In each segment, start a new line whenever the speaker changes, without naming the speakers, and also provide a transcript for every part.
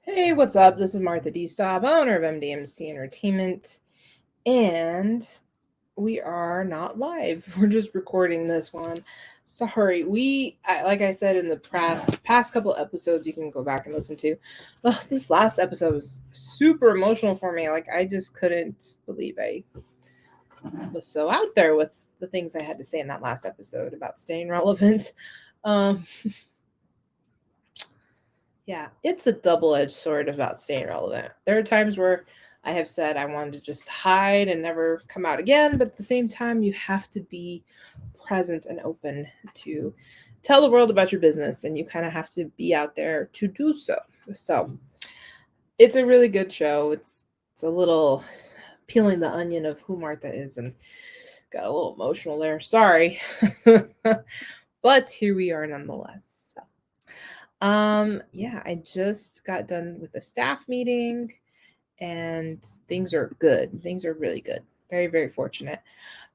Hey, what's up? This is Martha D. Staub, owner of MDMC Entertainment, and we are not live. We're just recording this one. Sorry, like I said in the past couple episodes, you can go back and listen to. Oh, this last episode was super emotional for me. Like I just couldn't believe I was so out there with the things I had to say in that last episode about staying relevant. Um, Yeah, it's a double-edged sword about staying relevant. There are times where I have said I wanted to just hide and never come out again, but at the same time, you have to be present and open to tell the world about your business, and you kind of have to be out there to do so. So it's a really good show. It's a little peeling the onion of who Martha is, and got a little emotional there. Sorry, but here we are nonetheless. Yeah, I just got done with a staff meeting and things are good. Things are really good. Very, very fortunate.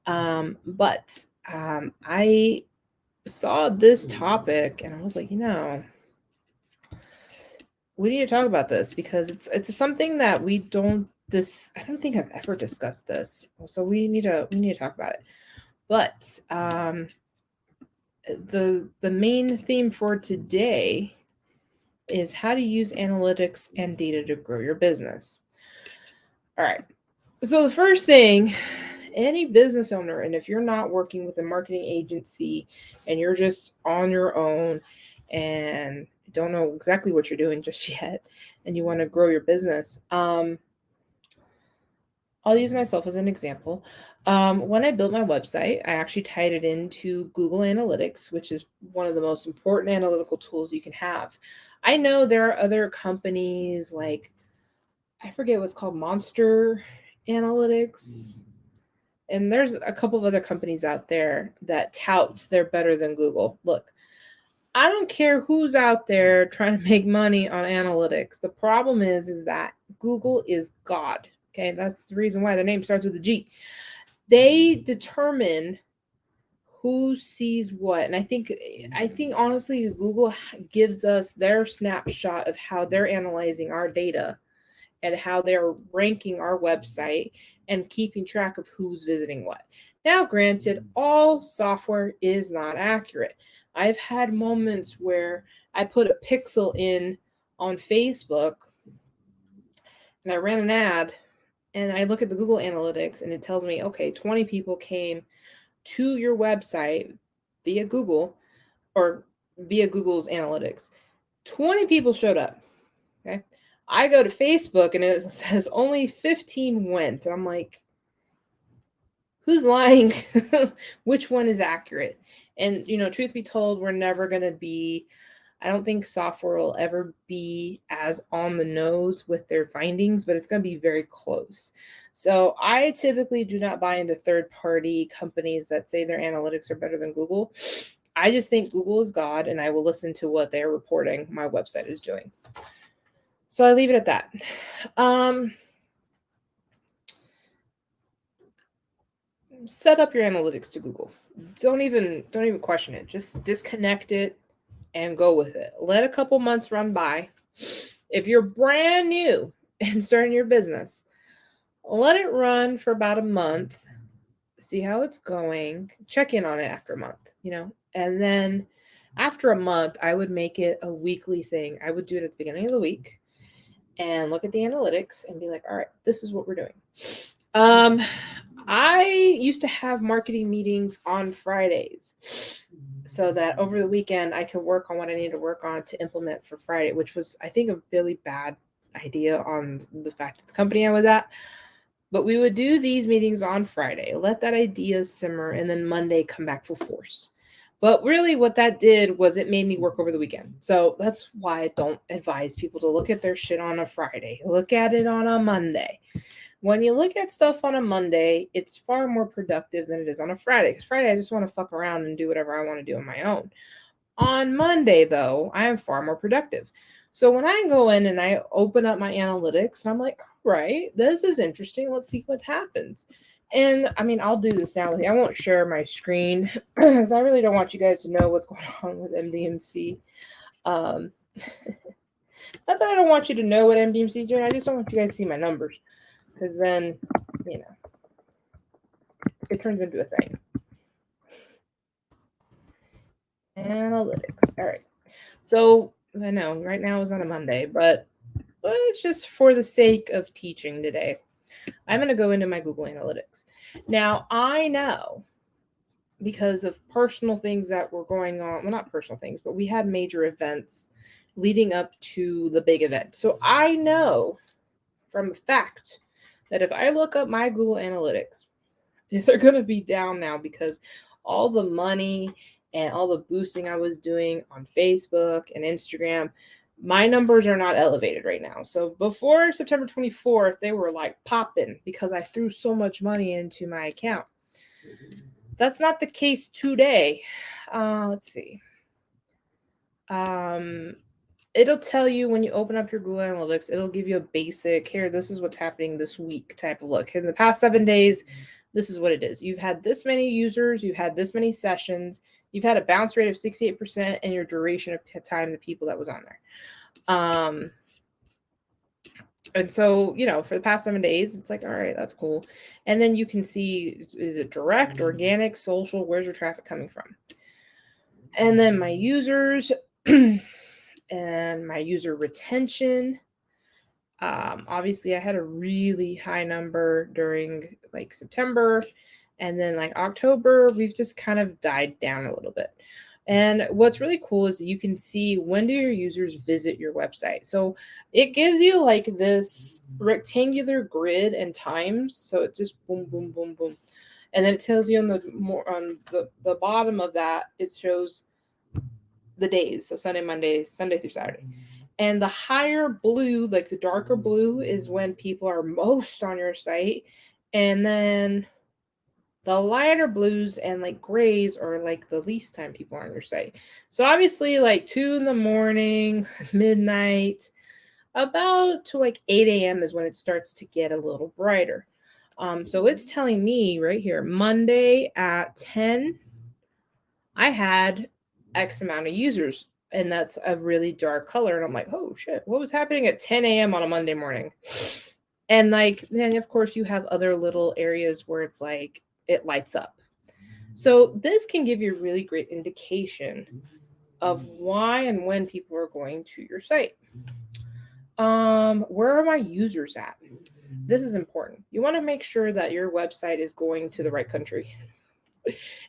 But I saw this topic and I was like, we need to talk about this because it's something that we don't I don't think I've ever discussed this. So we need to talk about it. But the main theme for today is how to use analytics and data to grow your business. All right. So the first thing, any business owner, and if you're not working with a marketing agency and you're just on your own and don't know exactly what you're doing just yet and you want to grow your business, I'll use myself as an example. When I built my website, I actually tied it into Google Analytics, which is one of the most important analytical tools you can have. I know there are other companies like, I forget what's called Monster Analytics. And there's a couple of other companies out there that tout they're better than Google. Look, I don't care who's out there trying to make money on analytics. The problem is that Google is God. Okay, that's the reason why their name starts with a G. They determine who sees what, and I think honestly, Google gives us their snapshot of how they're analyzing our data and how they're ranking our website and keeping track of who's visiting what. Now, granted, all software is not accurate. I've had moments where I put a pixel in on Facebook and I ran an ad and I look at the Google Analytics and it tells me, okay, 20 people came to your website via Google or via Google's Analytics. 20 people showed up. Okay. I go to Facebook and it says only 15 went. And I'm like, who's lying? Which one is accurate? And, truth be told, we're never going to be, I don't think software will ever be as on the nose with their findings, but it's going to be very close. So I typically do not buy into third-party companies that say their analytics are better than Google. I just think Google is God, and I will listen to what they're reporting my website is doing. So I leave it at that. Set up your analytics to Google. Don't even question it. Just disconnect it and go with it. Let a couple months run by. If you're brand new and starting your business, let it run for about a month. See how it's going. Check in on it after a month, and then after a month, I would make it a weekly thing. I would do it at the beginning of the week and look at the analytics and be like, all right, this is what we're doing. I used to have marketing meetings on Fridays so that over the weekend I could work on what I need to work on to implement for Friday, which was, I think, a really bad idea on the fact that the company I was at. But we would do these meetings on Friday, let that idea simmer, and then Monday come back full force. But really what that did was it made me work over the weekend. So that's why I don't advise people to look at their shit on a Friday. Look at it on a Monday. When you look at stuff on a Monday, it's far more productive than it is on a Friday. Because Friday, I just want to fuck around and do whatever I want to do on my own. On Monday, though, I am far more productive. So when I go in and I open up my analytics, and I'm like, all right, this is interesting. Let's see what happens. And I mean, I'll do this now. I won't share my screen because I really don't want you guys to know what's going on with MDMC. Not that I don't want you to know what MDMC is doing. I just don't want you guys to see my numbers, because then, you know, it turns into a thing. Analytics. All right. So I know right now it's on a Monday, but it's just for the sake of teaching today. I'm going to go into my Google Analytics. Now, I know because of personal things that were going on, well, not personal things, but we had major events leading up to the big event. So I know from the fact that if I look up my Google Analytics, they're going to be down now because all the money and all the boosting I was doing on Facebook and Instagram, my numbers are not elevated right now. So before September 24th, they were like popping because I threw so much money into my account. That's not the case today. Let's see. It'll tell you when you open up your Google Analytics, it'll give you a basic, here, this is what's happening this week type of look. In the past 7 days, this is what it is. You've had this many users, you've had this many sessions, you've had a bounce rate of 68%, and your duration of time, the people that was on there. And so, you know, for the past 7 days, it's like, all right, that's cool. And then you can see, is it direct, organic, social? Where's your traffic coming from? And then my users and my user retention. Obviously, I had a really high number during like September, and then like October, we've just kind of died down a little bit. And what's really cool is you can see, when do your users visit your website. So it gives you like this rectangular grid and times. So it just boom, boom, boom, boom. And then it tells you on the bottom of that, it shows the days. So Sunday, Monday, Sunday through Saturday. And the higher blue, like the darker blue, is when people are most on your site. And then the lighter blues and like grays are like the least time people are on your site. So obviously like 2 a.m, midnight, about to like 8 a.m. is when it starts to get a little brighter. So it's telling me right here, Monday at 10, I had X amount of users, and that's a really dark color. And I'm like, oh shit, what was happening at 10 a.m. on a Monday morning? And like, then of course you have other little areas where it's like, it lights up. So this can give you a really great indication of why and when people are going to your site. Where are my users at? This is important. You want to make sure that your website is going to the right country.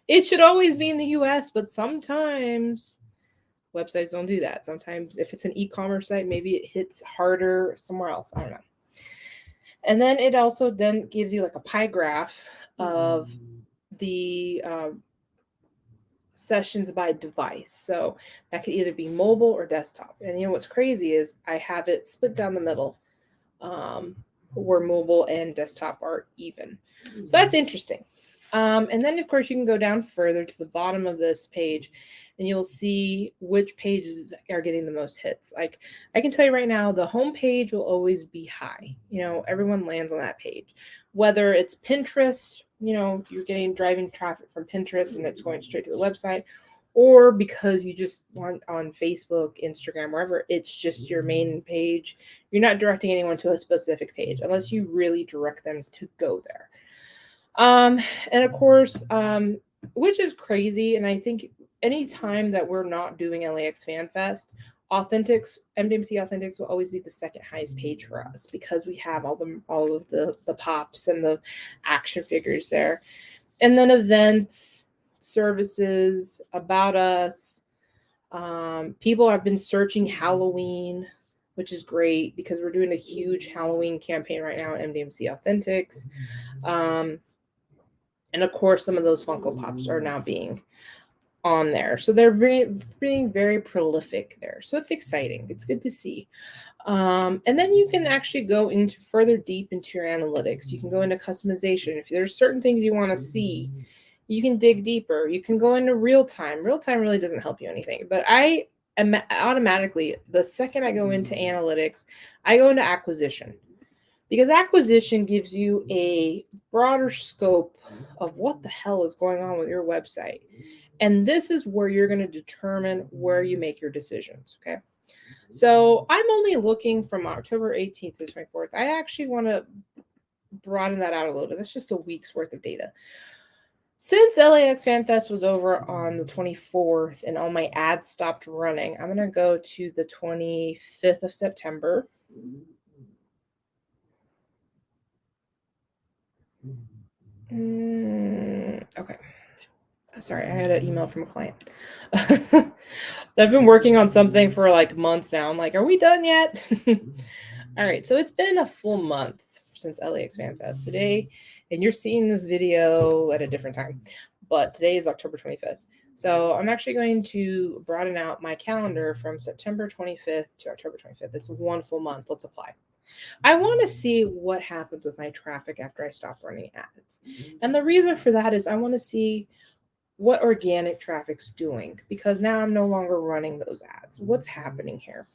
It should always be in the US, but sometimes websites don't do that. Sometimes if it's an e-commerce site, maybe it hits harder somewhere else. I don't know. And then it also then gives you like a pie graph of the sessions by device. So that could either be mobile or desktop. And you know what's crazy is I have it split down the middle, where mobile and desktop are even. So that's interesting. And then of course you can go down further to the bottom of this page and you'll see which pages are getting the most hits. Like I can tell you right now, the home page will always be high. You know, everyone lands on that page. Whether it's Pinterest, you know, you're getting driving traffic from Pinterest and it's going straight to the website, or because you just want on Facebook, Instagram, wherever, it's just your main page. You're not directing anyone to a specific page unless you really direct them to go there. And of course, which is crazy. And I think anytime that we're not doing LAX Fan Fest, Authentics, MDMC Authentics will always be the second highest page for us because we have all of the pops and the action figures there. And then events, services, about us. People have been searching Halloween, which is great because we're doing a huge Halloween campaign right now at MDMC Authentics. And of course, some of those Funko Pops are now being on there. So they're being very prolific there. So it's exciting. It's good to see. And then you can actually go into further deep into your analytics. You can go into customization. If there's certain things you want to see, you can dig deeper. You can go into real time. Real time really doesn't help you anything. But I am automatically, the second I go into analytics, I go into acquisition. Because acquisition gives you a broader scope of what the hell is going on with your website. And this is where you're going to determine where you make your decisions, okay? So I'm only looking from October 18th to 24th. I actually want to broaden that out a little bit. That's just a week's worth of data. Since LAX Fan Fest was over on the 24th and all my ads stopped running, I'm going to go to the 25th of September. Okay. Sorry, I had an email from a client. I've been working on something for like months now. I'm like, are we done yet? All right, so it's been a full month since LAX Fan Fest today, and you're seeing this video at a different time, but today is October 25th. So I'm actually going to broaden out my calendar from September 25th to October 25th. It's one full month. Let's apply. I want to see what happens with my traffic after I stop running ads. And the reason for that is I want to see what organic traffic's doing, because now I'm no longer running those ads. What's happening here?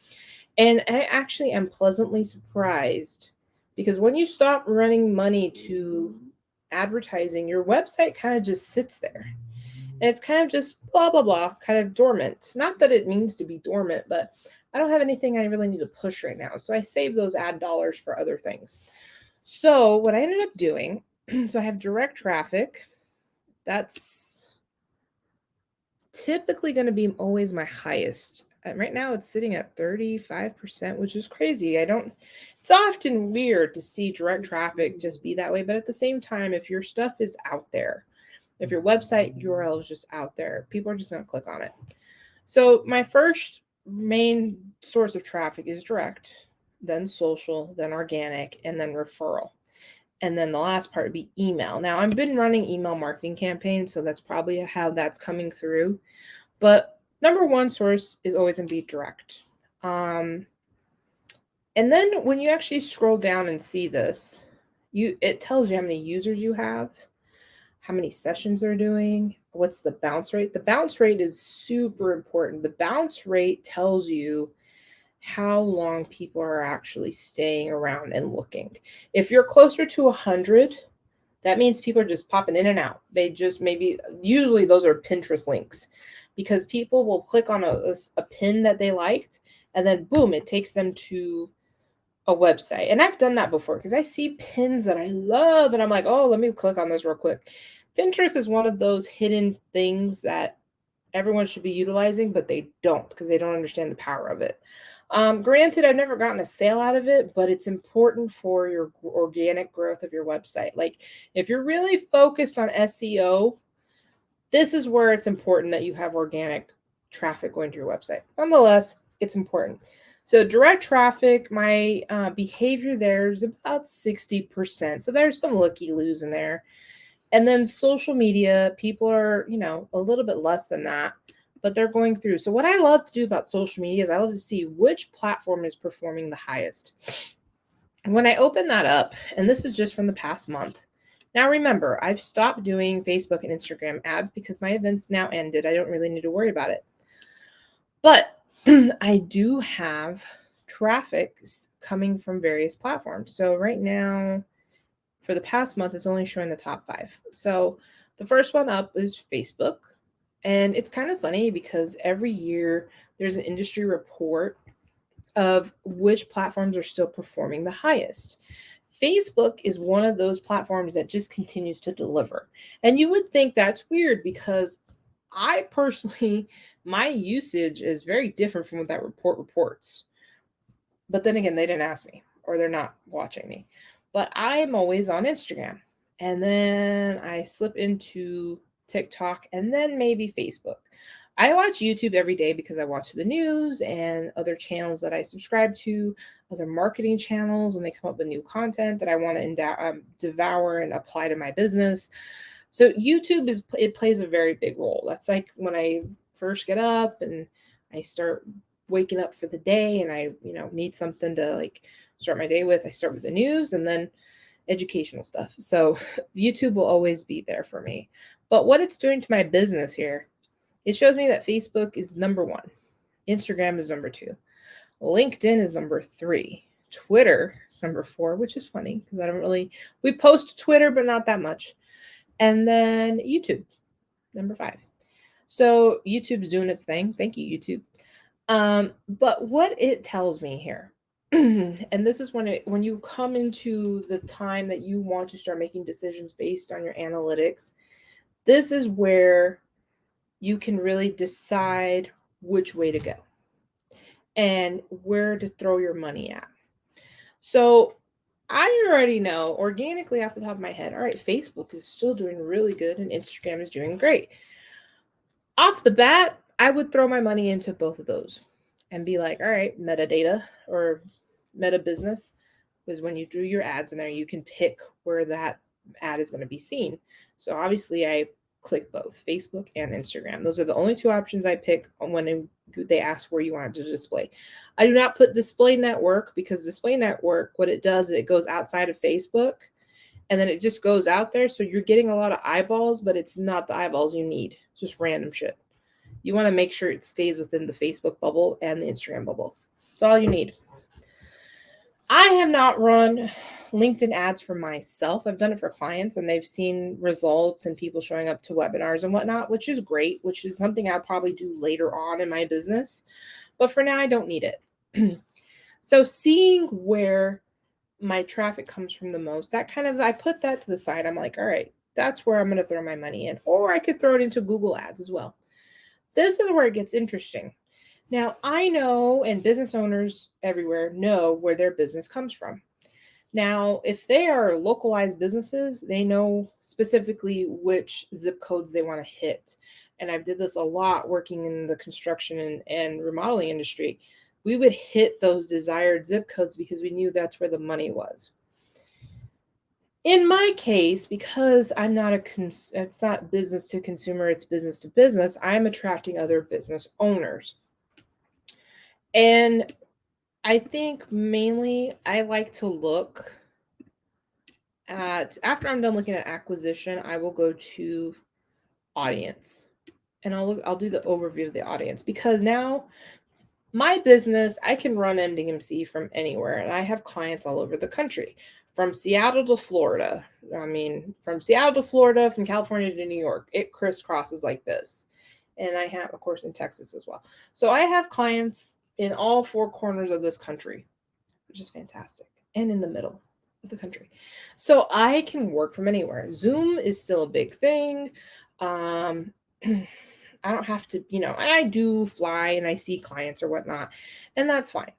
And I actually am pleasantly surprised, because when you stop running money to advertising, your website kind of just sits there. And it's kind of just blah, blah, blah, kind of dormant. Not that it means to be dormant, but I don't have anything I really need to push right now. So I save those ad dollars for other things. So what I ended up doing, so I have direct traffic. That's typically going to be always my highest. Right now it's sitting at 35%, which is crazy. It's often weird to see direct traffic just be that way. But at the same time, if your stuff is out there, if your website URL is just out there, people are just going to click on it. So my first main source of traffic is direct, then social, then organic, and then referral. And then the last part would be email. Now, I've been running email marketing campaigns, so that's probably how that's coming through. But number one source is always going to be direct. And then when you actually scroll down and see this, it tells you how many users you have, how many sessions they're doing, what's the bounce rate. The bounce rate is super important. The bounce rate tells you how long people are actually staying around and looking. If you're closer to 100, that means people are just popping in and out. They just usually those are Pinterest links, because people will click on a pin that they liked, and then boom, it takes them to a website. And I've done that before because I see pins that I love and I'm like, oh, let me click on this real quick. Pinterest is one of those hidden things that everyone should be utilizing, but they don't, because they don't understand the power of it. Granted, I've never gotten a sale out of it, but it's important for your organic growth of your website. Like if you're really focused on SEO, this is where it's important that you have organic traffic going to your website. Nonetheless, it's important. So direct traffic, my behavior there is about 60%. So there's some looky-loos in there. And then social media, people are, a little bit less than that, but they're going through. So what I love to do about social media is I love to see which platform is performing the highest. When I open that up, and this is just from the past month. Now remember, I've stopped doing Facebook and Instagram ads because my event's now ended. I don't really need to worry about it. But I do have traffic coming from various platforms. So right now, for the past month, it's only showing the top 5. So the first one up is Facebook. And it's kind of funny because every year there's an industry report of which platforms are still performing the highest. Facebook is one of those platforms that just continues to deliver. And you would think that's weird because I personally, my usage is very different from what that report reports. But then again, they didn't ask me, or they're not watching me. But I'm always on Instagram. And then I slip into TikTok and then maybe Facebook. I watch YouTube every day because I watch the news and other channels that I subscribe to, other marketing channels when they come up with new content that I want to devour and apply to my business. So YouTube it plays a very big role. That's like when I first get up and I start waking up for the day and I, need something to like start my day with. I start with the news and then educational stuff. So YouTube will always be there for me. But what it's doing to my business here, it shows me that Facebook is number 1. Instagram is number 2. LinkedIn is number 3. Twitter is number 4, which is funny because we post to Twitter, but not that much. And then YouTube, number 5. So YouTube's doing its thing. Thank you, YouTube. But what it tells me here, and this is when you come into the time that you want to start making decisions based on your analytics, this is where you can really decide which way to go and where to throw your money at. So I already know organically off the top of my head, all right, Facebook is still doing really good and Instagram is doing great. Off the bat, I would throw my money into both of those and be like, all right, metadata or meta business is when you do your ads in there, you can pick where that ad is going to be seen. So obviously, I click both Facebook and Instagram. Those are the only two options I pick when they ask where you want it to display. I do not put display network because display network, what it does, it goes outside of Facebook and then it just goes out there. So you're getting a lot of eyeballs, but it's not the eyeballs you need, just random shit. You want to make sure it stays within the Facebook bubble and the Instagram bubble. That's all you need. I have not run LinkedIn ads for myself. I've done it for clients and they've seen results and people showing up to webinars and whatnot, which is great, which is something I'll probably do later on in my business. But for now, I don't need it. So seeing where my traffic comes from the most, that kind of, I put that to the side. I'm like, all right, that's where I'm going to throw my money in. Or I could throw it into Google ads as well. This is where it gets interesting. Now, I know, and business owners everywhere know where their business comes from. Now, if they are localized businesses, they know specifically which zip codes they want to hit. And I've did this a lot working in the construction and remodeling industry. We would hit those desired zip codes because we knew that's where the money was. In my case, because I'm not it's not business to consumer, it's business to business, I'm attracting other business owners. And I think mainly I like to look at, after I'm done looking at acquisition, I will go to audience and I'll do the overview of the audience because now my business, I can run MDMC from anywhere and I have clients all over the country. From Seattle to Florida. I mean, from Seattle to Florida, from California to New York, it crisscrosses like this. And I have, of course, in Texas as well. So I have clients in all four corners of this country, which is fantastic, and in the middle of the country. So I can work from anywhere. Zoom is still a big thing. I don't have to, and I do fly and I see clients or whatnot, and that's fine,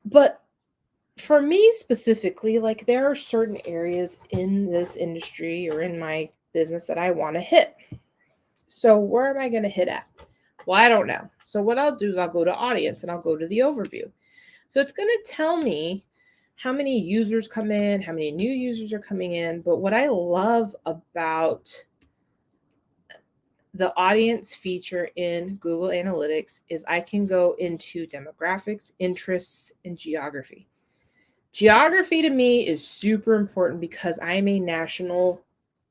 But for me specifically, like there are certain areas in this industry or in my business that I want to hit. So where am I going to hit at? Well, I don't know. So what I'll do is I'll go to audience and I'll go to the overview. So it's going to tell me how many users come in, how many new users are coming in. But what I love about the audience feature in Google Analytics is I can go into demographics, interests, and geography. Geography to me is super important because I'm a national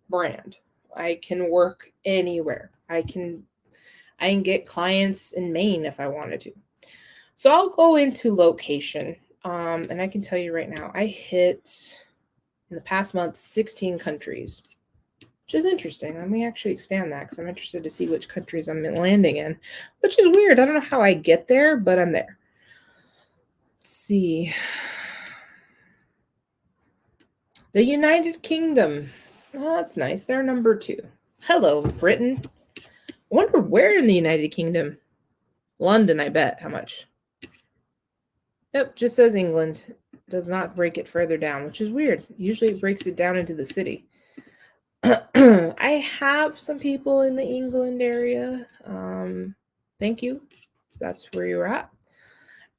brand. I can work anywhere. I can get clients in Maine if I wanted to. So I'll go into location. And I can tell you right now, I hit in the past month 16 countries, which is interesting. Let me actually expand that because I'm interested to see which countries I'm landing in, which is weird. I don't know how I get there, but I'm there. Let's see. The United Kingdom. Oh, that's nice. They're number 2. Hello, Britain. I wonder where in the United Kingdom. London, I bet. How much? Yep, just says England. Does not break it further down, which is weird. Usually it breaks it down into the city. I have some people in the England area. Thank you. That's where you're at.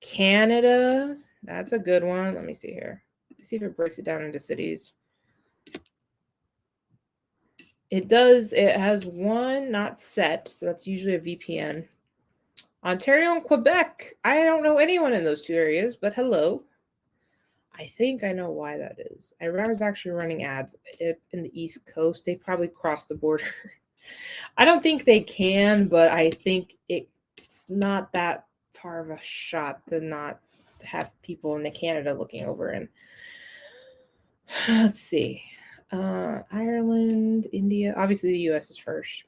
Canada. That's a good one. Let me see here. Let's see if it breaks it down into cities. It does. It has one not set, so that's usually a VPN. Ontario and Quebec. I don't know anyone in those two areas, but hello. I think I know why that is. I was actually running ads in the East Coast. They probably crossed the border. I don't think they can, but I think it's not that far of a shot to not have people in Canada looking over. And let's see. Ireland, India. Obviously, the U.S. is first.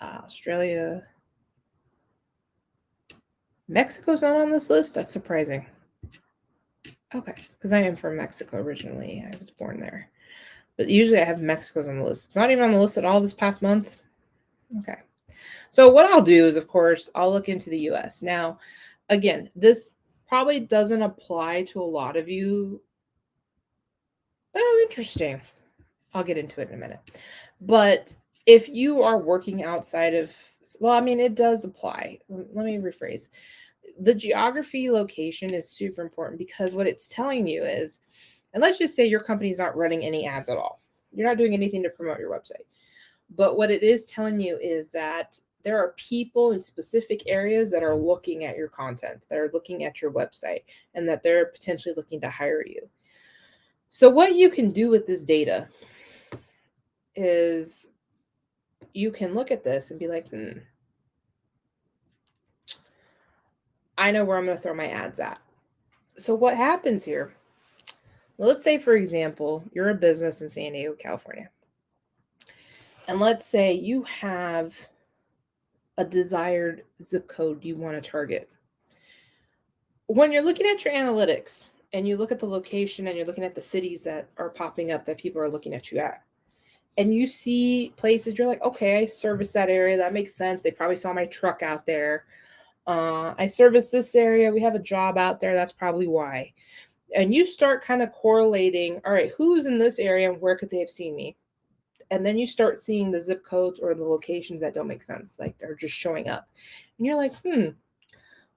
Australia. Mexico's not on this list? That's surprising. Okay, because I am from Mexico originally. I was born there. But usually I have Mexico's on the list. It's not even on the list at all this past month. Okay. So what I'll do is, of course, I'll look into the US. Now, again, this probably doesn't apply to a lot of you. Oh, interesting. I'll get into it in a minute. But if you are working outside of, well, I mean, it does apply. Let me rephrase. The geography location is super important because what it's telling you is, and let's just say your company's not running any ads at all. You're not doing anything to promote your website. But what it is telling you is that there are people in specific areas that are looking at your content, that are looking at your website, and that they're potentially looking to hire you. So what you can do with this data is you can look at this and be like, I know where I'm going to throw my ads at. So what happens here? Well, let's say, for example, you're a business in San Diego, California. And let's say you have a desired zip code you want to target. When you're looking at your analytics and you look at the location and you're looking at the cities that are popping up that people are looking at you at, and you see places you're like, okay, I service that area. That makes sense. They probably saw my truck out there. I service this area. We have a job out there. That's probably why. And you start kind of correlating, all right, who's in this area and where could they have seen me? And then you start seeing the zip codes or the locations that don't make sense, like they're just showing up. And you're like,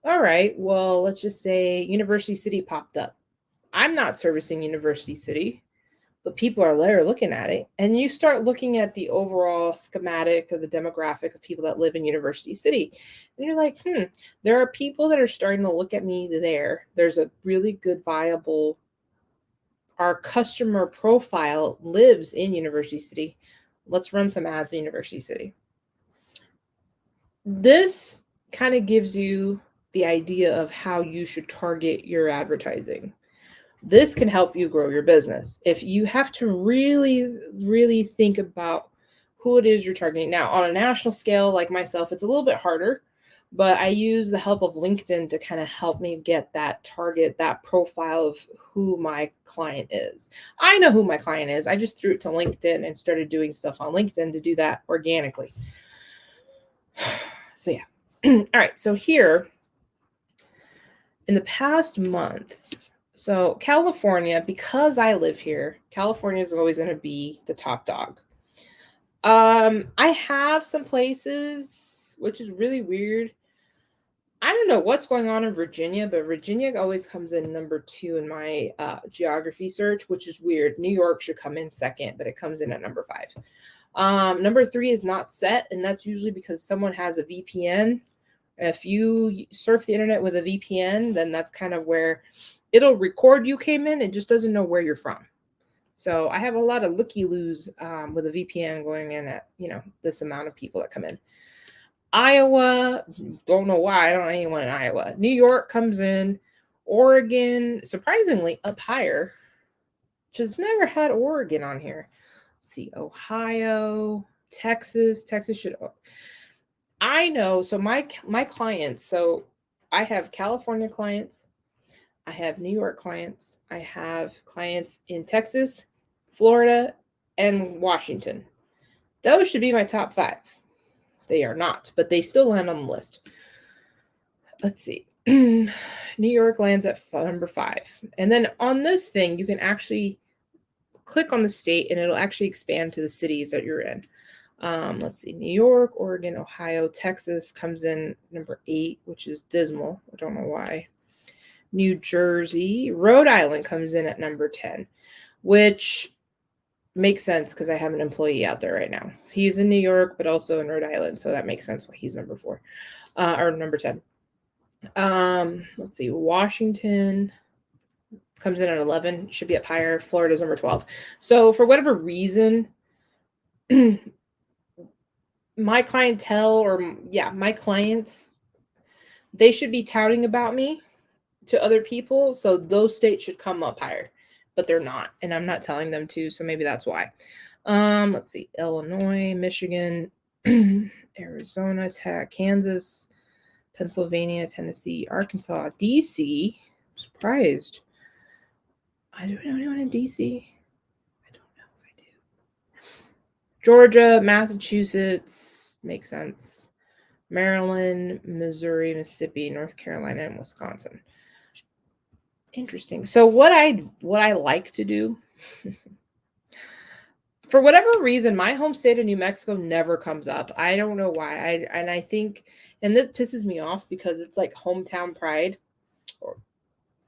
all right, well, let's just say University City popped up. I'm not servicing University City, but people are there looking at it. And you start looking at the overall schematic of the demographic of people that live in University City. And you're like, there are people that are starting to look at me there. There's a really good, viable, our customer profile lives in University City. Let's run some ads in University City. This kind of gives you the idea of how you should target your advertising. This can help you grow your business. If you have to really, really think about who it is you're targeting. Now, on a national scale, like myself, it's a little bit harder, but I use the help of LinkedIn to kind of help me get that target, that profile of who my client is. I know who my client is. I just threw it to LinkedIn and started doing stuff on LinkedIn to do that organically. So yeah. All right. So here in the past month, so California, because I live here, California is always going to be the top dog. I have some places, which is really weird. I don't know what's going on in Virginia, but Virginia always comes in number 2 in my geography search, which is weird. New York should come in second, but it comes in at number 5. Number 3 is not set, and that's usually because someone has a VPN. If you surf the internet with a VPN, then that's kind of where it'll record you came in. It just doesn't know where you're from. So I have a lot of looky-loos with a VPN going in at, this amount of people that come in. Iowa, don't know why. I don't know anyone in Iowa. New York comes in. Oregon, surprisingly, up higher. Just never had Oregon on here. Let's see, Ohio, Texas. Texas should. I know. So my clients. So I have California clients. I have New York clients. I have clients in Texas, Florida, and Washington. Those should be my top 5. They are not, but they still land on the list. Let's see. New York lands at number 5. And then on this thing, you can actually click on the state and it'll actually expand to the cities that you're in. Let's see. New York, Oregon, Ohio, Texas comes in number 8, which is dismal. I don't know why. New Jersey, Rhode Island comes in at number 10, which makes sense because I have an employee out there right now. He's in New York, but also in Rhode Island. So that makes sense why he's number 4 or number 10. Let's see. Washington comes in at 11, should be up higher. Florida's number 12. So for whatever reason, my clientele my clients, they should be touting about me to other people. So those states should come up higher, but they're not. And I'm not telling them to. So maybe that's why. Let's see. Illinois, Michigan, Arizona, Kansas, Pennsylvania, Tennessee, Arkansas, DC. I'm surprised. I don't know anyone in DC. I don't know if I do. Georgia, Massachusetts, makes sense. Maryland, Missouri, Mississippi, North Carolina, and Wisconsin. Interesting. So what I like to do, for whatever reason, my home state of New Mexico never comes up. I don't know why. I think, and this pisses me off because it's like hometown pride. Or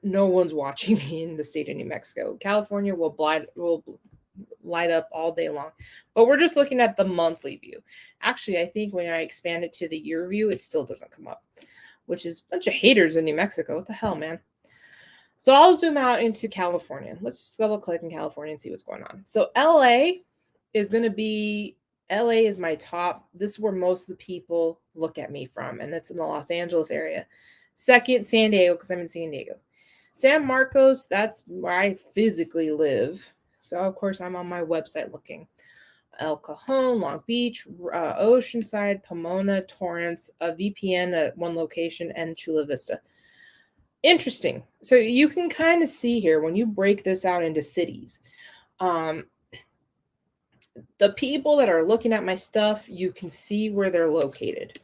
no one's watching me in the state of New Mexico. California will light up all day long, but we're just looking at the monthly view. Actually, I think when I expand it to the year view, it still doesn't come up, which is a bunch of haters in New Mexico. What the hell, man? So I'll zoom out into California. Let's just double click in California and see what's going on. So LA is my top. This is where most of the people look at me from, and that's in the Los Angeles area. Second, San Diego, because I'm in San Diego. San Marcos, that's where I physically live. So, of course, I'm on my website looking. El Cajon, Long Beach, Oceanside, Pomona, Torrance, a VPN at one location, and Chula Vista. Interesting. So you can kind of see here when you break this out into cities, the people that are looking at my stuff, you can see where they're located.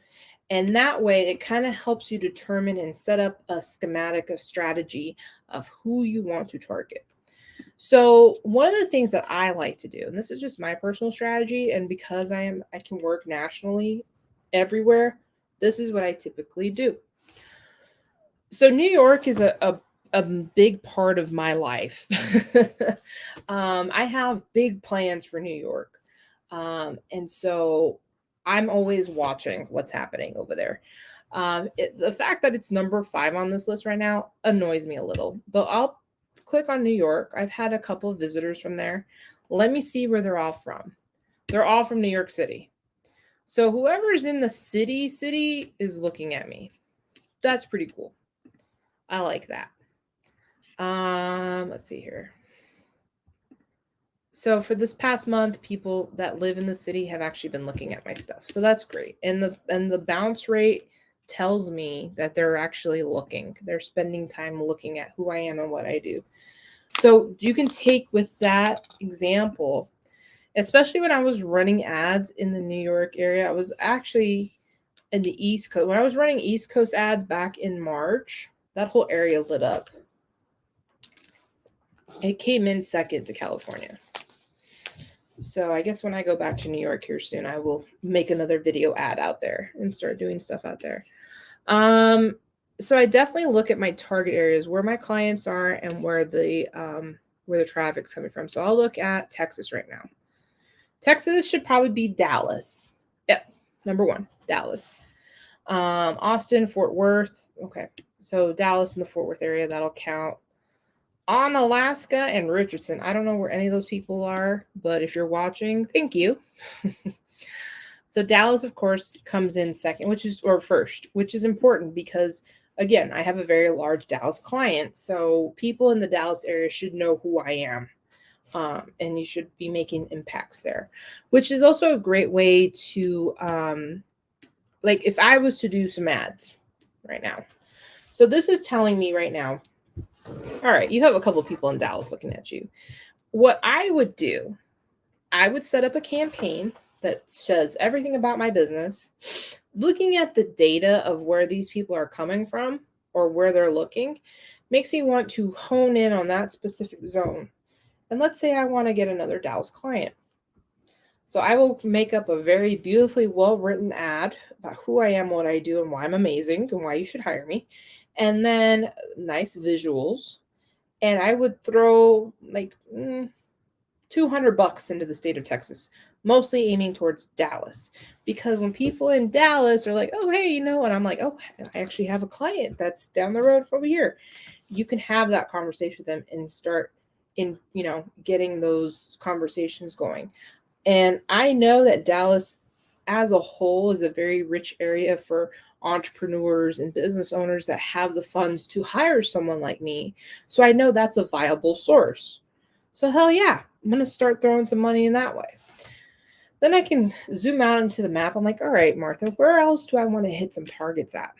And that way it kind of helps you determine and set up a schematic of strategy of who you want to target. So one of the things that I like to do, and this is just my personal strategy, and because I can work nationally everywhere, this is what I typically do. So New York is a big part of my life. I have big plans for New York. And so I'm always watching what's happening over there. The fact that it's number 5 on this list right now annoys me a little, but I'll click on New York. I've had a couple of visitors from there. Let me see where they're all from. They're all from New York City. So whoever's in the city is looking at me. That's pretty cool. I like that. Let's see here. So for this past month, people that live in the city have actually been looking at my stuff. So that's great. And the bounce rate tells me that they're actually looking. They're spending time looking at who I am and what I do. So you can take with that example, especially when I was running ads in the New York area. I was actually in the East Coast. When I was running East Coast ads back in March, that whole area lit up. It came in second to California. So I guess when I go back to New York here soon, I will make another video ad out there and start doing stuff out there. So I definitely look at my target areas, where my clients are and where the traffic's coming from. So I'll look at Texas right now. Texas should probably be Dallas. Yep, number 1, Dallas. Austin, Fort Worth. Okay, so Dallas and the Fort Worth area, that'll count. On Alaska and Richardson. I don't know where any of those people are, but if you're watching, thank you. So Dallas, of course, comes in second, first, which is important because, again, I have a very large Dallas client. So people in the Dallas area should know who I am. And you should be making impacts there, which is also a great way to, like if I was to do some ads right now. So this is telling me right now, all right, you have a couple of people in Dallas looking at you. What I would do, I would set up a campaign that says everything about my business, looking at the data of where these people are coming from or where they're looking, makes me want to hone in on that specific zone. And let's say I want to get another Dallas client. So I will make up a very beautifully well-written ad about who I am, what I do, and why I'm amazing and why you should hire me. And then nice visuals. And I would throw like $200 into the state of Texas, mostly aiming towards Dallas. Because when people in Dallas are like, oh, hey, you know what? I'm like, oh, I actually have a client that's down the road from over here. You can have that conversation with them and start getting those conversations going. And I know that Dallas as a whole is a very rich area for entrepreneurs and business owners that have the funds to hire someone like me. So I know that's a viable source. So hell yeah, I'm going to start throwing some money in that way. Then I can zoom out into the map. I'm like, all right, Martha, where else do I want to hit some targets at?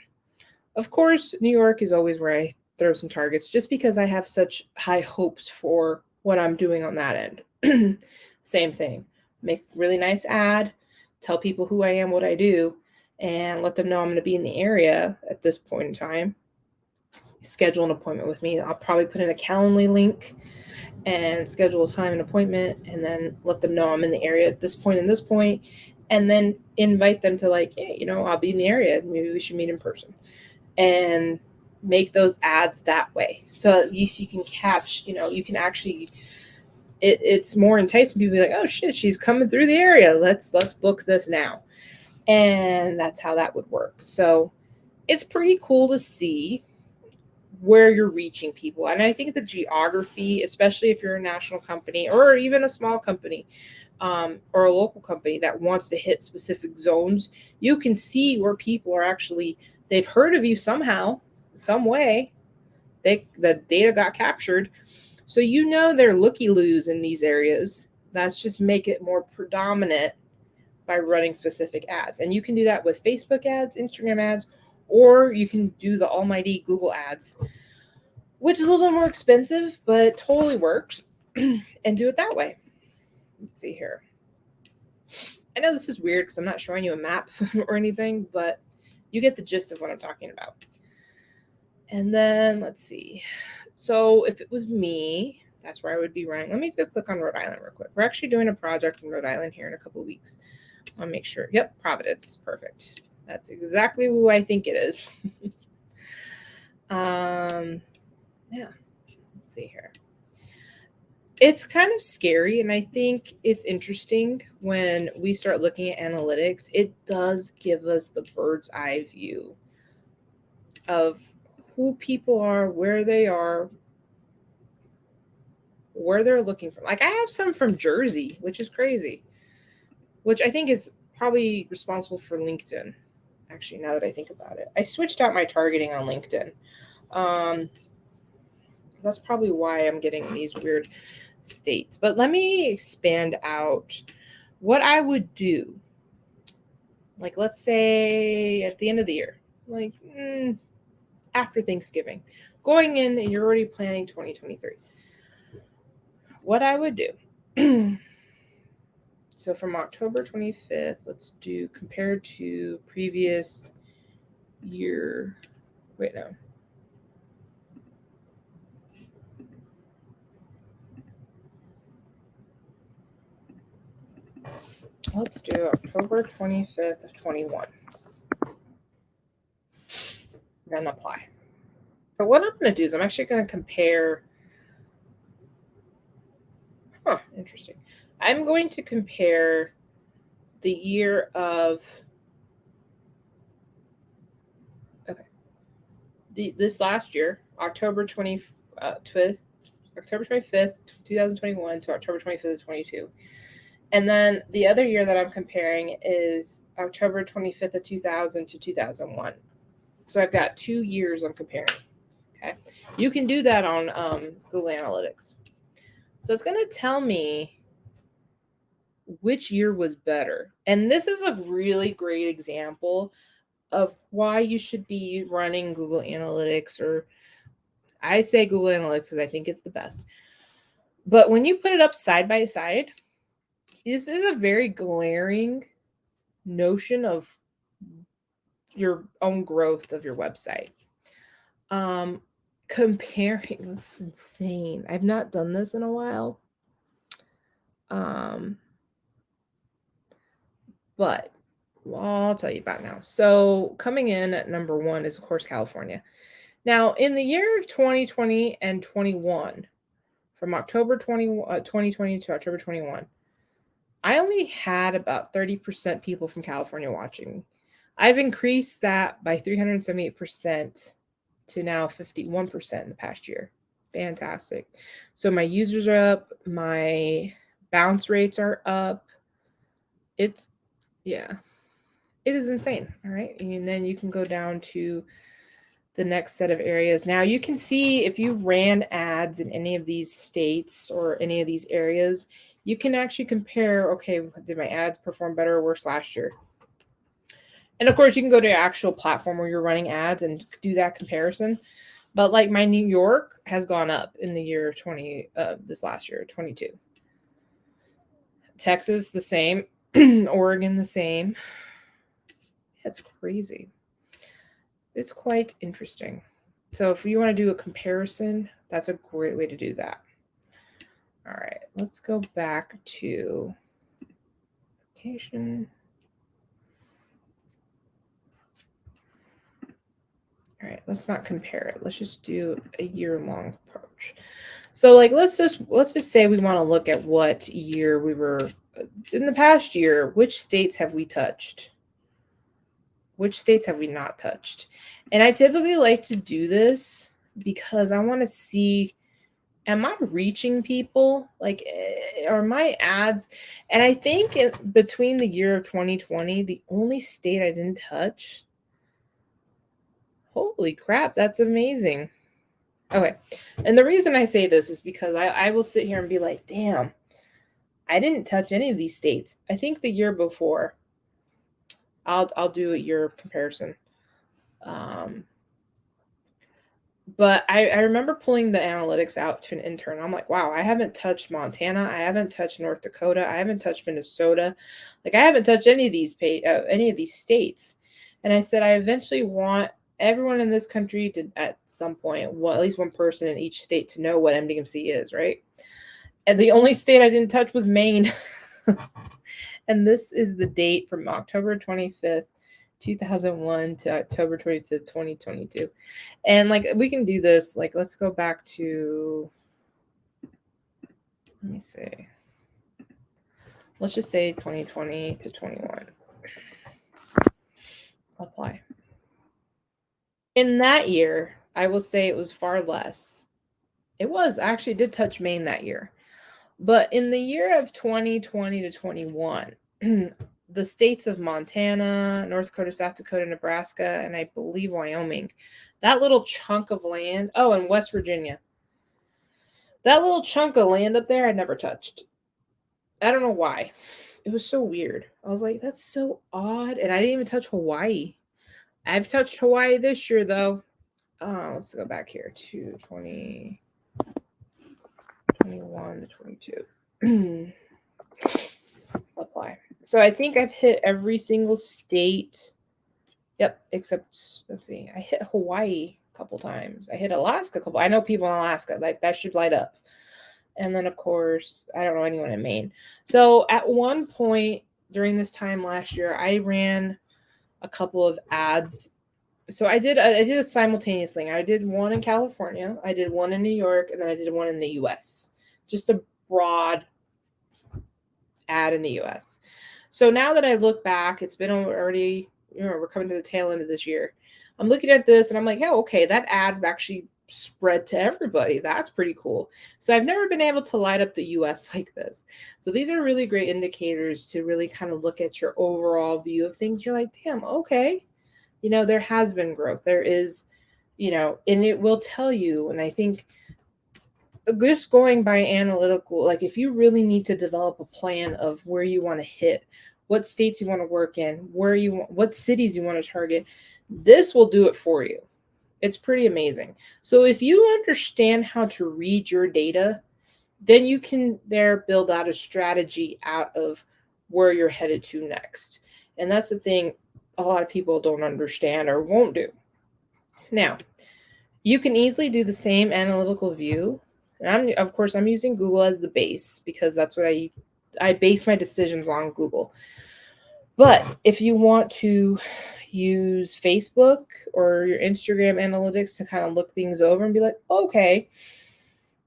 Of course, New York is always where I throw some targets just because I have such high hopes for what I'm doing on that end. Same thing. Make a really nice ad, tell people who I am, what I do, and let them know I'm going to be in the area at this point in time. Schedule an appointment with me. I'll probably put in a Calendly link and schedule a time and appointment, and then let them know I'm in the area at this point and this point, and then invite them to, like, hey, I'll be in the area. Maybe we should meet in person, and make those ads that way. So at least you can catch, you can actually, it's more enticing. People be like, oh shit, she's coming through the area. Let's book this now. And that's how that would work. So it's pretty cool to see where you're reaching people. And I think the geography, especially if you're a national company or even a small company, or a local company that wants to hit specific zones, you can see where people are actually, they've heard of you somehow, some way. The data got captured. So they're looky-loos in these areas. That's just make it more predominant by running specific ads. And you can do that with Facebook ads, Instagram ads, or you can do the almighty Google ads, which is a little bit more expensive, but totally works, and do it that way. Let's see here. I know this is weird because I'm not showing you a map or anything, but you get the gist of what I'm talking about. And then let's see. So if it was me, that's where I would be running. Let me just click on Rhode Island real quick. We're actually doing a project in Rhode Island here in a couple of weeks. I'll make sure. Yep, Providence. Perfect. That's exactly who I think it is. Yeah. Let's see here. It's kind of scary, and I think it's interesting when we start looking at analytics. It does give us the bird's eye view of who people are, where they are, where they're looking from. Like, I have some from Jersey, which is crazy, which I think is probably responsible for LinkedIn. Actually, now that I think about it, I switched out my targeting on LinkedIn. That's probably why I'm getting these weird states. But let me expand out what I would do. Like, let's say at the end of the year, like after Thanksgiving, going in and you're already planning 2023. What I would do. So from October 25th, let's do compared to previous year. Wait, no. Let's do October 25th of 21. Then apply. So what I'm going to do is I'm actually going to compare. Interesting. I'm going to compare the year of, this last year, October 25th, 2021 to October 25th of 22. And then the other year that I'm comparing is October 25th of 2000 to 2001. So I've got 2 years I'm comparing. Okay. You can do that on Google Analytics. So it's going to tell me which year was better. And this is a really great example of why you should be running Google Analytics, or I say Google Analytics because I think it's the best. But when you put it up side by side, this is a very glaring notion of your own growth of your website. Comparing, that's insane. I've not done this in a while. But I'll tell you about now. So coming in at number 1 is, of course, California. Now, in the year of 2020 and 21, from October 2020 to October 21, I only had about 30% people from California watching. I've increased that by 378% to now 51% in the past year. Fantastic. So my users are up, my bounce rates are up. It is insane. All right. And then you can go down to the next set of areas. Now you can see if you ran ads in any of these states or any of these areas, you can actually compare, okay, did my ads perform better or worse last year? And of course, you can go to your actual platform where you're running ads and do that comparison. But like my New York has gone up in the year 20, this last year, 22. Texas, the same. Oregon, the same. It's crazy. It's quite interesting. So if you want to do a comparison, that's a great way to do that. All right, let's go back to application. All right, let's not compare it. Let's just do a year-long approach. So like let's just say we want to look at what year we were in the past year, which states have we touched? Which states have we not touched? And I typically like to do this because I want to see, am I reaching people? Like, are my ads? And I think between the year of 2020, the only state I didn't touch, holy crap, that's amazing. Okay. And the reason I say this is because I will sit here and be like, damn, I didn't touch any of these states. I think the year before, I'll do a year comparison. But I remember pulling the analytics out to an intern. I'm like, wow, I haven't touched Montana. I haven't touched North Dakota. I haven't touched Minnesota. Like I haven't touched any of these states. And I said, I eventually want everyone in this country to, at some point, well, at least one person in each state to know what MDMC is, right? And the only state I didn't touch was Maine. And this is the date from October 25th, 2001 to October 25th, 2022. And like we can do this, like let's go back to, let me see. Let's just say 2020 to 21. Apply. In that year, I will say it was far less. It was, I actually did touch Maine that year. But in the year of 2020 to 21, the states of Montana, North Dakota, South Dakota, Nebraska, and I believe Wyoming, that little chunk of land, oh, and West Virginia, that little chunk of land up there I never touched. I don't know why. It was so weird. I was like, that's so odd. And I didn't even touch Hawaii. I've touched Hawaii this year, though. Let's go back here to 2021 to 22. Apply. So I think I've hit every single state. Yep, except, let's see, I hit Hawaii a couple times. I hit Alaska a couple. I know people in Alaska, like that should light up. And then, of course, I don't know anyone in Maine. So at one point during this time last year, I ran a couple of ads. So I did a simultaneous thing. I did one in California, I did one in New York, and then I did one in the US. Just a broad ad in the US. So now that I look back, it's been already, we're coming to the tail end of this year. I'm looking at this and I'm like, yeah, okay, that ad actually spread to everybody. That's pretty cool. So I've never been able to light up the US like this. So these are really great indicators to really kind of look at your overall view of things. You're like, damn, okay. There has been growth. There is, and it will tell you. And I think just going by analytical, like if you really need to develop a plan of where you want to hit, what states you want to work in, what cities you want to target, this will do it for you. It's pretty amazing. So if you understand how to read your data, then you can build out a strategy out of where you're headed to next. And that's the thing a lot of people don't understand or won't do. Now, you can easily do the same analytical view. And I'm using Google as the base because that's what I base my decisions on Google. But if you want to use Facebook or your Instagram analytics to kind of look things over and be like, okay,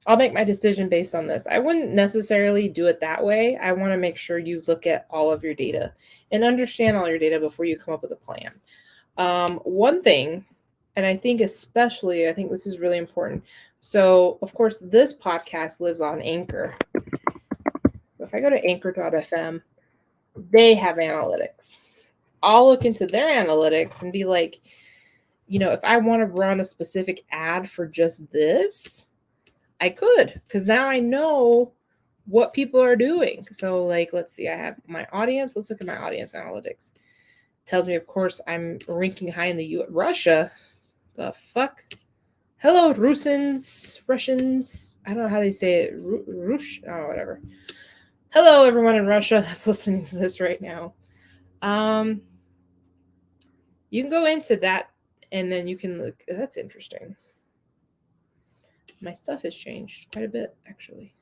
I'll make my decision based on this. I wouldn't necessarily do it that way. I want to make sure you look at all of your data and understand all your data before you come up with a plan. One thing, and I think this is really important. So, of course, this podcast lives on Anchor. So if I go to anchor.fm, they have analytics. I'll look into their analytics and be like, if I want to run a specific ad for just this, I could, because now I know what people are doing. So like, let's see, I have my audience. Let's look at my audience analytics. Tells me, of course, I'm ranking high in the Russia. The fuck? Hello, Russians. I don't know how they say it. Rush? Oh, whatever. Hello, everyone in Russia that's listening to this right now. You can go into that, and then you can look. That's interesting. My stuff has changed quite a bit, actually.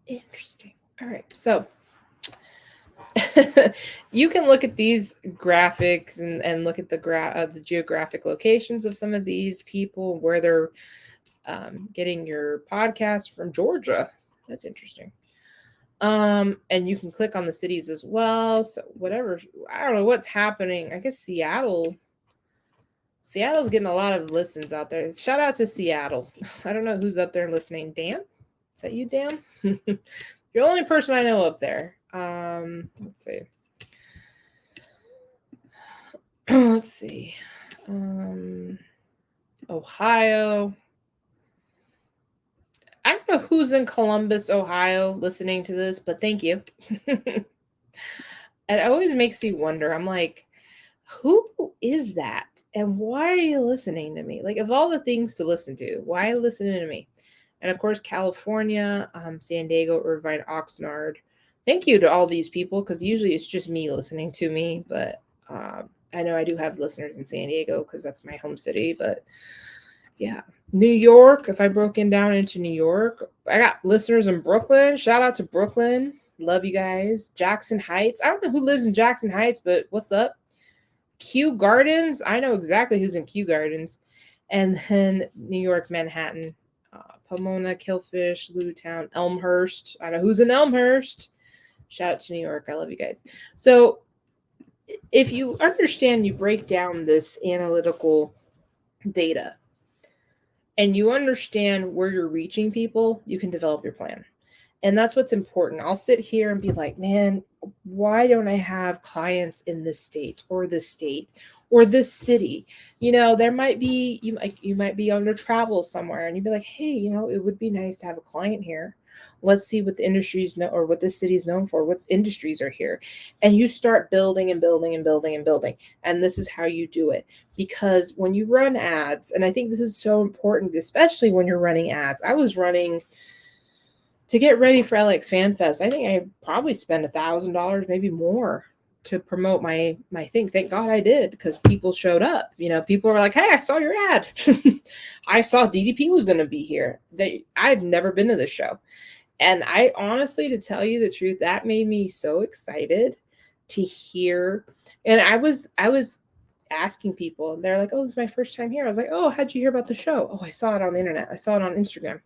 Interesting. All right, so you can look at these graphics and look at the geographic locations of some of these people, where they're getting your podcast from. Georgia. That's interesting. And you can click on the cities as well. So whatever, I don't know what's happening. I guess Seattle's getting a lot of listens out there. Shout out to Seattle. I don't know who's up there listening. Dan? Is that you, Dan? You're the only person I know up there. Let's see. Let's see. Ohio. I don't know who's in Columbus, Ohio, listening to this, but thank you. It always makes me wonder. I'm like, who is that? And why are you listening to me? Like, of all the things to listen to, why listening to me? And of course, California, San Diego, Irvine, Oxnard. Thank you to all these people, because usually it's just me listening to me. But I know I do have listeners in San Diego because that's my home city. But yeah, New York, if I broken down into New York, I got listeners in Brooklyn. Shout out to Brooklyn. Love you guys. Jackson Heights. I don't know who lives in Jackson Heights, but what's up? Kew Gardens. I know exactly who's in Kew Gardens. And then New York, Manhattan, Pomona, Killfish, Lewtown, Elmhurst. I know who's in Elmhurst. Shout out to New York. I love you guys. So if you understand, you break down this analytical data and you understand where you're reaching people, you can develop your plan. And that's what's important. I'll sit here and be like, man, why don't I have clients in this state or this city? There might be, you might be on a travel somewhere and you'd be like, hey, it would be nice to have a client here. Let's see what the industries know, or what this city is known for, what industries are here. And you start building and building and building and building. And this is how you do it. Because when you run ads, and I think this is so important, especially when you're running ads. I was running to get ready for LX Fan Fest. I think I probably spent $1,000, maybe more, to promote my thing. Thank God I did, because people showed up. People were like, hey, I saw your ad. I saw DDP was going to be here. I've never been to this show. And I honestly, to tell you the truth, that made me so excited to hear. And I was asking people, and they're like, oh, this is my first time here. I was like, oh, how'd you hear about the show? Oh, I saw it on the internet. I saw it on Instagram.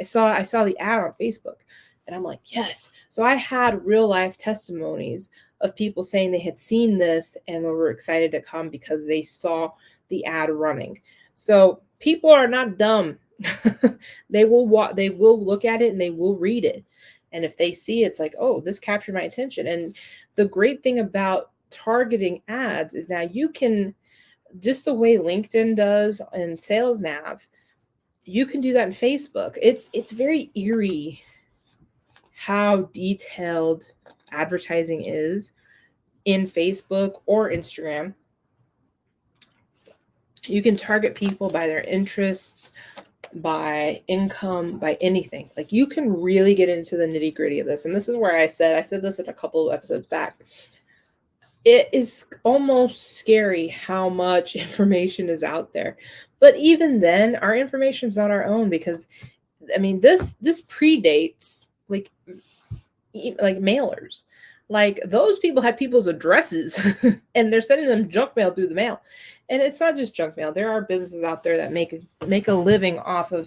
I saw the ad on Facebook. And I'm like, yes. So I had real life testimonies of people saying they had seen this and were excited to come because they saw the ad running. So people are not dumb. They will look at it and they will read it. And if they see it's like, oh, this captured my attention. And the great thing about targeting ads is now you can, just the way LinkedIn does and Sales Nav, you can do that in Facebook. It's very eerie how detailed advertising is in Facebook or Instagram. You can target people by their interests, by income, by anything. Like, you can really get into the nitty-gritty of this. And this is where I said this in a couple of episodes back. It is almost scary how much information is out there. But even then, our information is not our own, because this predates like mailers. Like, those people had people's addresses and they're sending them junk mail through the mail. And it's not just junk mail. There are businesses out there that make a living off of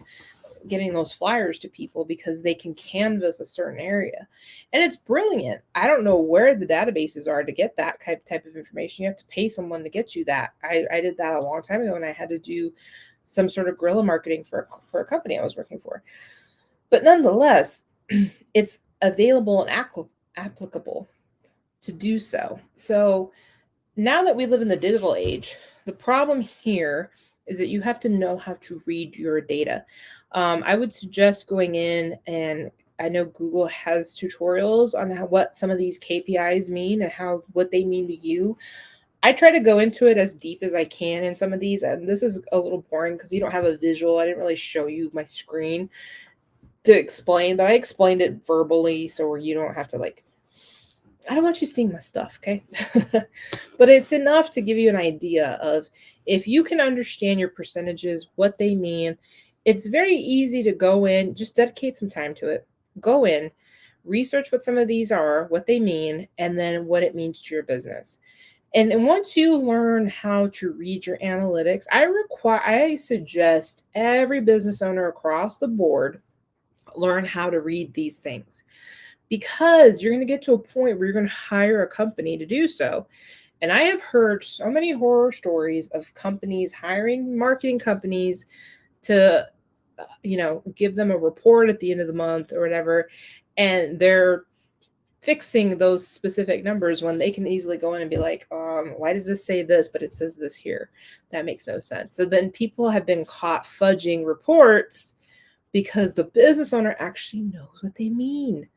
getting those flyers to people because they can canvas a certain area. And it's brilliant. I don't know where the databases are to get that type of information. You have to pay someone to get you that. I did that a long time ago, and I had to do some sort of guerrilla marketing for a company I was working for. But nonetheless, it's available and applicable to do so. So now that we live in the digital age, the problem here is that you have to know how to read your data. I would suggest going in and I know Google has tutorials on what some of these KPIs mean and what they mean to you. I try to go into it as deep as I can in some of these, and this is a little boring because you don't have a visual. I didn't really show you my screen to explain, but I explained it verbally so you don't have to I don't want you seeing my stuff, okay? But it's enough to give you an idea of if you can understand your percentages, what they mean. It's very easy to go in, just dedicate some time to it. Go in, research what some of these are, what they mean, and then what it means to your business. And once you learn how to read your analytics, I suggest every business owner across the board learn how to read these things, because you're going to get to a point where you're going to hire a company to do so. And I have heard so many horror stories of companies hiring marketing companies to, give them a report at the end of the month or whatever, and they're fixing those specific numbers when they can easily go in and be like, why does this say this, but it says this here? That makes no sense. So then people have been caught fudging reports because the business owner actually knows what they mean.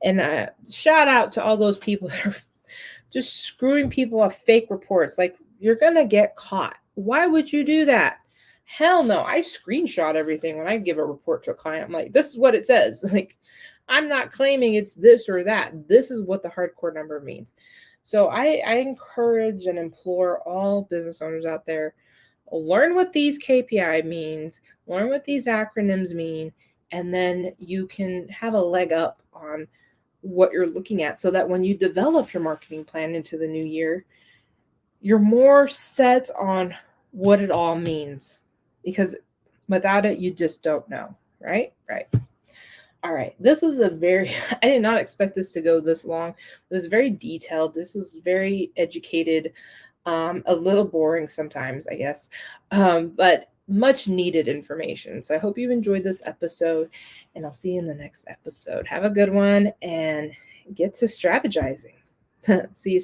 And shout out to all those people that are just screwing people off fake reports. Like, you're going to get caught. Why would you do that? Hell no. I screenshot everything when I give a report to a client. I'm like, this is what it says. Like, I'm not claiming it's this or that. This is what the hardcore number means. So I encourage and implore all business owners out there, learn what these KPI means, learn what these acronyms mean, and then you can have a leg up on what you're looking at, so that when you develop your marketing plan into the new year, you're more set on what it all means, because without it, you just don't know, right? Right. All right. This was I did not expect this to go this long. It was very detailed. This was very educated, a little boring sometimes, I guess, but much needed information. So I hope you've enjoyed this episode, and I'll see you in the next episode. Have a good one and get to strategizing. See you